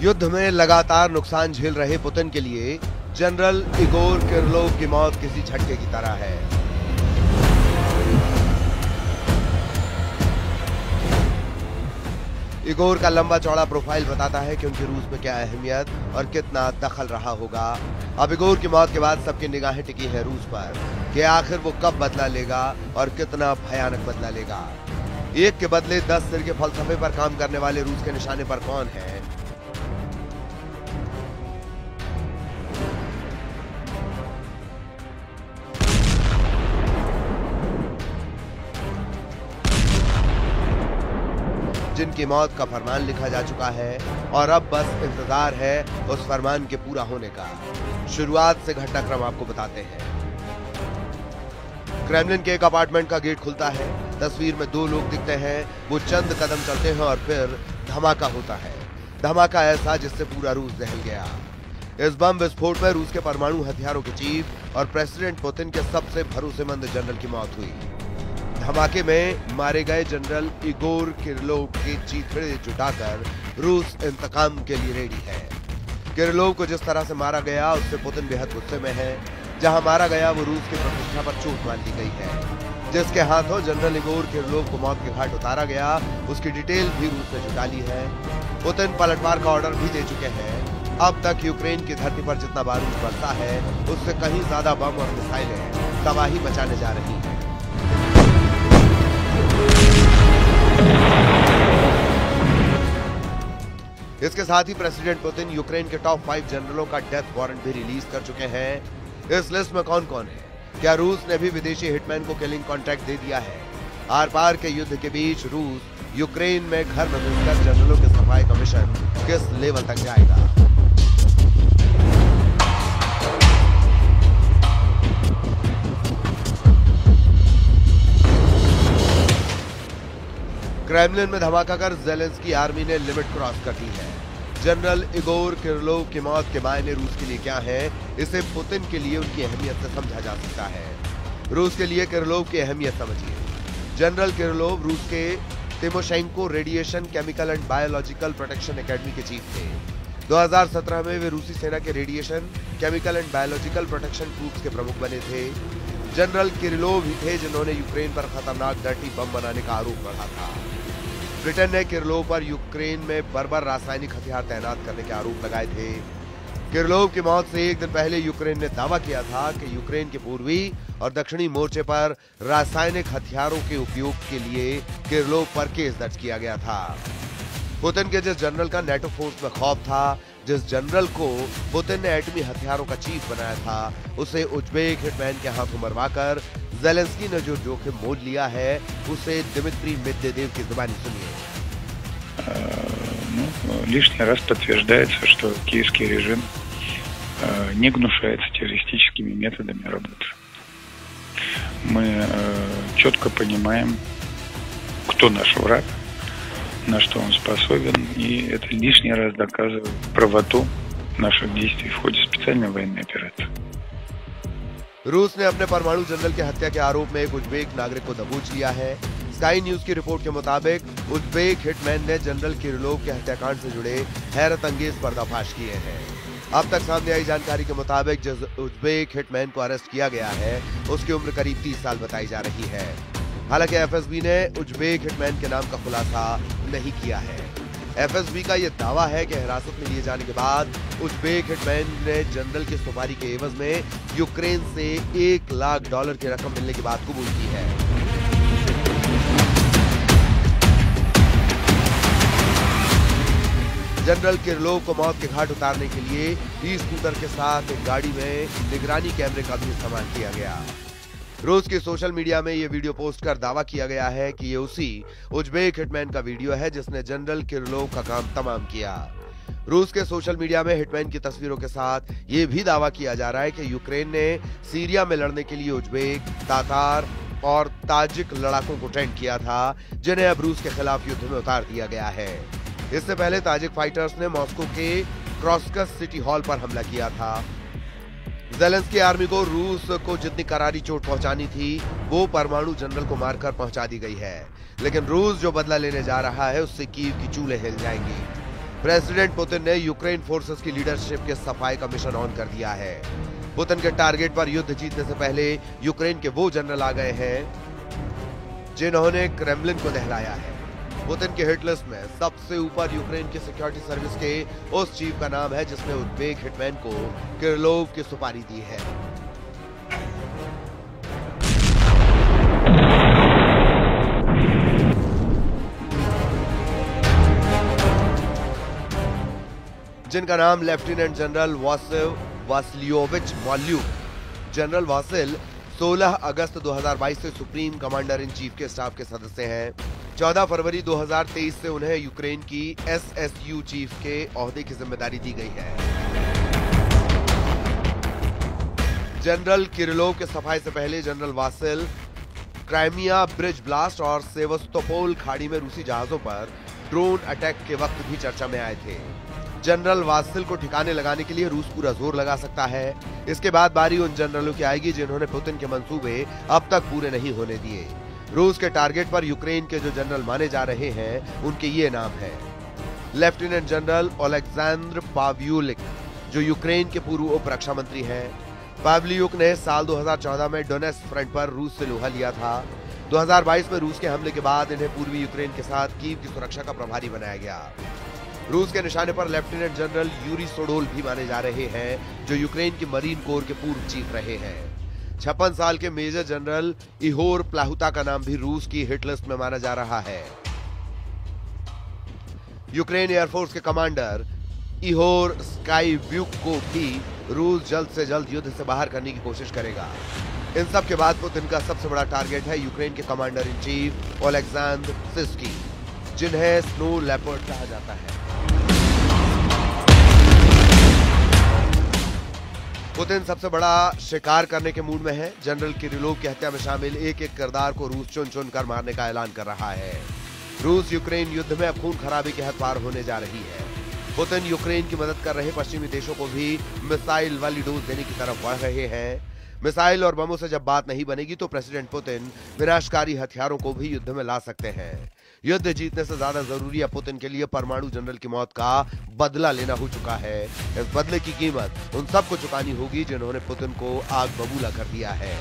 युद्ध में लगातार नुकसान झेल रहे पुतिन के लिए जनरल इगोर किरलोव की मौत किसी झटके की तरह है। इगोर का लंबा चौड़ा प्रोफाइल बताता है कि उनकी रूस में क्या अहमियत और कितना दखल रहा होगा। अब इगोर की मौत के बाद सबकी निगाहें टिकी है रूस पर कि आखिर वो कब बदला लेगा और कितना भयानक बदला लेगा। एक के बदले 10 सिर के फलसफे पर काम करने वाले रूस के निशाने पर कौन है? जिनकी मौत का फरमान लिखा जा चुका है और अब बस इंतजार है उस फरमान के पूरा होने का। शुरुआत से घटनाक्रम आपको बताते हैं। क्रेमलिन के एक अपार्टमेंट का गेट खुलता है। तस्वीर में 2 लोग दिखते हैं। वो चंद कदम चलते हैं और फिर धमाका होता है। धमाका ऐसा जिससे पूरा रूस दहल गया। इस बम विस्फोट में रूस के परमाणु हथियारों के चीफ और प्रेसिडेंट पुतिन के सबसे भरोसेमंद जनरल की मौत हुई। धमाके में मारे गए जनरल इगोर किरलोव के चीथड़े जुटाकर रूस इंतकाम के लिए रेडी है। किरलोव को जिस तरह से मारा गया उससे पुतिन बेहद गुस्से में है। जहां मारा गया वो रूस की प्रतिष्ठा पर चोट मान ली गई है। जिसके हाथों जनरल इगोर किरलोव को मौत के घाट उतारा गया उसकी डिटेल भी रूस ने जुटा ली है। पुतिन पलटवार का ऑर्डर भी दे चुके हैं। अब तक यूक्रेन की धरती पर जितना बारूद बरसा है उससे कहीं ज्यादा बम और मिसाइलें तबाही मचाने जा रही हैं। इसके साथ ही प्रेसिडेंट पुतिन यूक्रेन के टॉप 5 जनरलों का डेथ वारंट भी रिलीज कर चुके हैं। इस लिस्ट में कौन कौन है? क्या रूस ने भी विदेशी हिटमैन को किलिंग कॉन्ट्रैक्ट दे दिया है? आर पार के युद्ध के बीच रूस यूक्रेन में घर में घुसकर जनरलों के सफाई का मिशन किस लेवल तक जाएगा? क्रेमलिन में धमाका कर ज़ेलेंस्की आर्मी ने लिमिट क्रॉस कर दी है। जनरल इगोर किरलोव की मौत के मायने रूस के लिए क्या है, इसे पुतिन के लिए उनकी अहमियत से समझा जा सकता है। रूस के लिए किरलोव की अहमियत समझिए। जनरल किरलोव रूस के Tymoshenko radiation chemical and biological protection academy के चीफ थे। 2017 में वे रूसी सेना के radiation chemical and biological protection troops के प्रमुख बने थे। जनरल किरलोव ही थे जिन्होंने यूक्रेन पर खतरनाक डर्टी बम बनाने का आरोप लगा था। ब्रिटेन ने किरलोव पर यूक्रेन में बर्बर रासायनिक हथियार तैनात करने के आरोप लगाए थे। किरलोव की मौत से एक दिन पहले यूक्रेन ने दावा किया था कि यूक्रेन के पूर्वी और दक्षिणी मोर्चे पर रासायनिक हथियारों के उपयोग के लिए किरलोव पर केस दर्ज किया गया था। पुतिन के जिस जनरल का नेटो फोर्स में खौफ था, जिस जनरल को पुतिन ने एटमी हथियारों का चीफ बनाया था, उसे उज्बेक हिटमैन के हाथों मरवाकर ज़ेलेंस्की ने जो जोखिम मोल लिया है उसे दिमित्री मेदवेदेव की जुबानी सुनिए। Лишний раз подтверждается, что киевский режим не гнушается террористическими методами работы. Мы четко понимаем, кто наш враг, на что он способен, и это лишний раз доказывает правоту наших действий в ходе специальной военной операции. रूस ने अपने परमाणु जनरल की हत्या के आरोप में एक उज्बेक नागरिक को दबोच लिया है। स्काई न्यूज की रिपोर्ट के मुताबिक उज्बेक हिटमैन ने जनरल किरलोव के हत्याकांड से जुड़े हैरत अंगेज पर्दाफाश किए हैं। अब तक सामने आई जानकारी के मुताबिक जिस उज्बेक हिटमैन को अरेस्ट किया गया है उसकी उम्र करीब 30 साल बताई जा रही है। हालांकि एफएसबी ने उज्बेक हिटमैन के नाम का खुलासा नहीं किया है। एफएसबी का यह दावा है कि हिरासत में लिए जाने के बाद उज्बेक हिटमैन ने जनरल की सुपारी के एवज में यूक्रेन से $1 लाख की रकम मिलने की बात कबूल की है। जनरल किरलोव को मौत के घाट उतारने के लिए ई स्कूटर के साथ एक गाड़ी में निगरानी कैमरे का भी इस्तेमाल किया गया। रूस के सोशल मीडिया में यह वीडियो पोस्ट कर दावा किया गया है कि ये उसी उज्बेक हिटमैन का वीडियो है जिसने जनरल किरलोव का काम तमाम किया। रूस के सोशल मीडिया में हिटमैन की तस्वीरों के साथ ये भी दावा किया जा रहा है कि यूक्रेन ने सीरिया में लड़ने के लिए उज्बेक, तातार और ताजिक लड़ाकों को ट्रेंड किया था, जिन्हें अब रूस के खिलाफ युद्ध में उतार दिया गया है। इससे पहले ताजिक फाइटर्स ने मॉस्को के क्रॉस्कस सिटी हॉल पर हमला किया था। ज़ेलेंस्की आर्मी को रूस को जितनी करारी चोट पहुंचानी थी वो परमाणु जनरल को मारकर पहुंचा दी गई है, लेकिन रूस जो बदला लेने जा रहा है उससे कीव की चूल्हे हिल जाएंगी। प्रेसिडेंट पुतिन ने यूक्रेन फोर्सेस की लीडरशिप के सफाई का मिशन ऑन कर दिया है। पुतिन के टारगेट पर युद्ध जीतने से पहले यूक्रेन के वो जनरल आ गए हैं जिन्होंने क्रेमलिन को दहलाया है। पुतिन के हिट लिस्ट में सबसे ऊपर यूक्रेन की सिक्योरिटी सर्विस के उस चीफ का नाम है जिसने उज़्बेक हिटमैन को किरलोव की सुपारी दी है। जिनका नाम lieutenant general Vasyl Vasylovych Malyuk. General Vasyl 16 अगस्त 2022 से सुप्रीम कमांडर इन चीफ के स्टाफ के सदस्य हैं। 14 फरवरी 2023 से उन्हें यूक्रेन की SSU चीफ के ओहदे की जिम्मेदारी दी गई है। जनरल किरिलोव के सफाई से पहले general Vasil Crimea bridge blast और सेवस्तोपोल खाड़ी में रूसी जहाजों पर ड्रोन अटैक के वक्त भी चर्चा में आए थे। जनरल वासिल को ठिकाने लगाने के लिए रूस पूरा जोर लगा सकता है। इसके बाद बारी उन जनरलों की आएगी जिन्होंने पुतिन के मंसूबे अब तक पूरे नहीं होने दिए। रूस के टारगेट पर यूक्रेन के जो जनरल माने जा रहे हैं उनके ये नाम हैं। लेफ्टिनेंट जनरल ओलेक्जेंद्र पाव्यूलिक, जो यूक्रेन के पूर्व उप रक्षा मंत्री हैं। पाव्यूलिक ने साल 2014 में डोनेट्स्क फ्रंट पर रूस से लोहा लिया था। 2022 में रूस के हमले के बाद इन्हें पूर्वी यूक्रेन के साथ कीव की सुरक्षा का प्रभारी बनाया गया। रूस के निशाने पर लेफ्टिनेंट जनरल यूरी सोडोल भी माने जा रहे हैं, जो यूक्रेन की मरीन कोर के पूर्व चीफ रहे हैं। 56 साल के मेजर जनरल इहोर प्लाहुता का नाम भी रूस की हिट लिस्ट में माना जा रहा है। यूक्रेन एयरफोर्स के कमांडर इहोर स्काईव्यूक को भी रूस जल्द से जल्द युद्ध से बाहर करने की कोशिश करेगा। इन सब के बाद पुतिन का सबसे बड़ा टारगेट है यूक्रेन के कमांडर इन चीफ ओलेक्जेंद्र सिर्स्की, जिन्हें स्नो लेपर्ड कहा जाता है। पुतिन सबसे बड़ा शिकार करने के मूड में है। जनरल किरिलोव की हत्या में शामिल एक एक किरदार को रूस चुन चुन कर मारने का ऐलान कर रहा है। रूस यूक्रेन युद्ध में अब खून खराबे की हद पार होने जा रही है। पुतिन यूक्रेन की मदद कर रहे पश्चिमी देशों को भी मिसाइल वाली डोज देने की तरफ बढ़ रहे हैं। मिसाइल और बमों से जब बात नहीं बनेगी तो प्रेसिडेंट पुतिन विनाशकारी हथियारों को भी युद्ध में ला सकते हैं। युद्ध जीतने से ज्यादा जरूरी है पुतिन के लिए परमाणु जनरल की मौत का बदला लेना हो चुका है। इस बदले की कीमत उन सबको चुकानी होगी जिन्होंने पुतिन को आग बबूला कर दिया है।